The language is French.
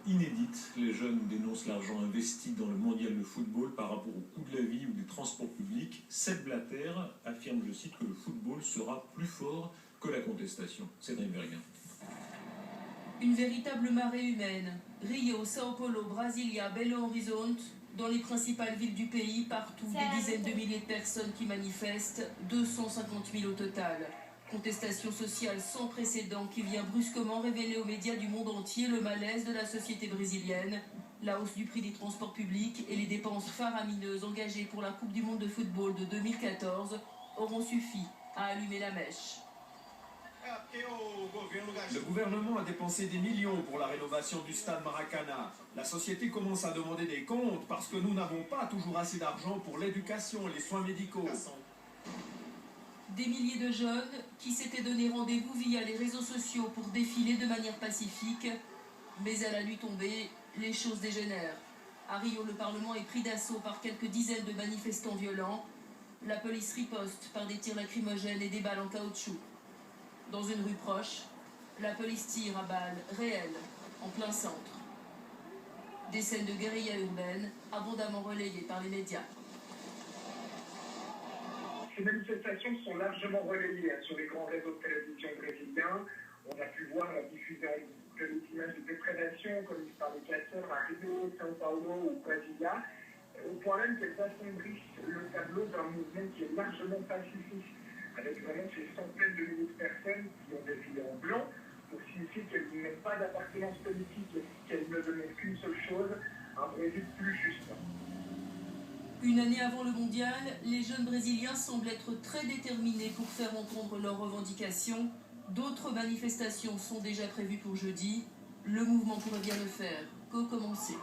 inédite. Les jeunes dénoncent l'argent investi dans le mondial de football par rapport au coût de la vie ou des transports publics. Sepp Blatter affirme, je cite, que le football sera plus fort que la contestation. Cédric Verguin. Une véritable marée humaine. Rio, Sao Paulo, Brasilia, Belo Horizonte, dans les principales villes du pays, partout, des dizaines de milliers de personnes qui manifestent, 250 000 au total. Contestation sociale sans précédent qui vient brusquement révéler aux médias du monde entier le malaise de la société brésilienne. La hausse du prix des transports publics et les dépenses faramineuses engagées pour la Coupe du Monde de football de 2014 auront suffi à allumer la mèche. Le gouvernement a dépensé des millions pour la rénovation du stade Maracana. La société commence à demander des comptes parce que nous n'avons pas toujours assez d'argent pour l'éducation et les soins médicaux. Des milliers de jeunes qui s'étaient donné rendez-vous via les réseaux sociaux pour défiler de manière pacifique. Mais à la nuit tombée, les choses dégénèrent. À Rio, le Parlement est pris d'assaut par quelques dizaines de manifestants violents. La police riposte par des tirs lacrymogènes et des balles en caoutchouc. Dans une rue proche, la police tire à balles réelles, en plein centre. Des scènes de guérilla urbaine, abondamment relayées par les médias. Ces manifestations sont largement relayées sur les grands réseaux de télévision brésiliens. On a pu voir la diffusion de images de déprédation commises par les casseurs à Rio, São Paulo ou Brasilia, au point même qu'elles assombrissent le tableau d'un mouvement qui est largement pacifiste, avec vraiment ces centaines de milliers de personnes qui ont défilé en blanc pour signifier qu'elles n'ont pas d'appartenance politique et qu'elles ne demandent qu'une seule chose, un Brésil plus juste. Une année avant le mondial, les jeunes Brésiliens semblent être très déterminés pour faire entendre leurs revendications. D'autres manifestations sont déjà prévues pour jeudi. Le mouvement pourrait bien ne faire que commencer.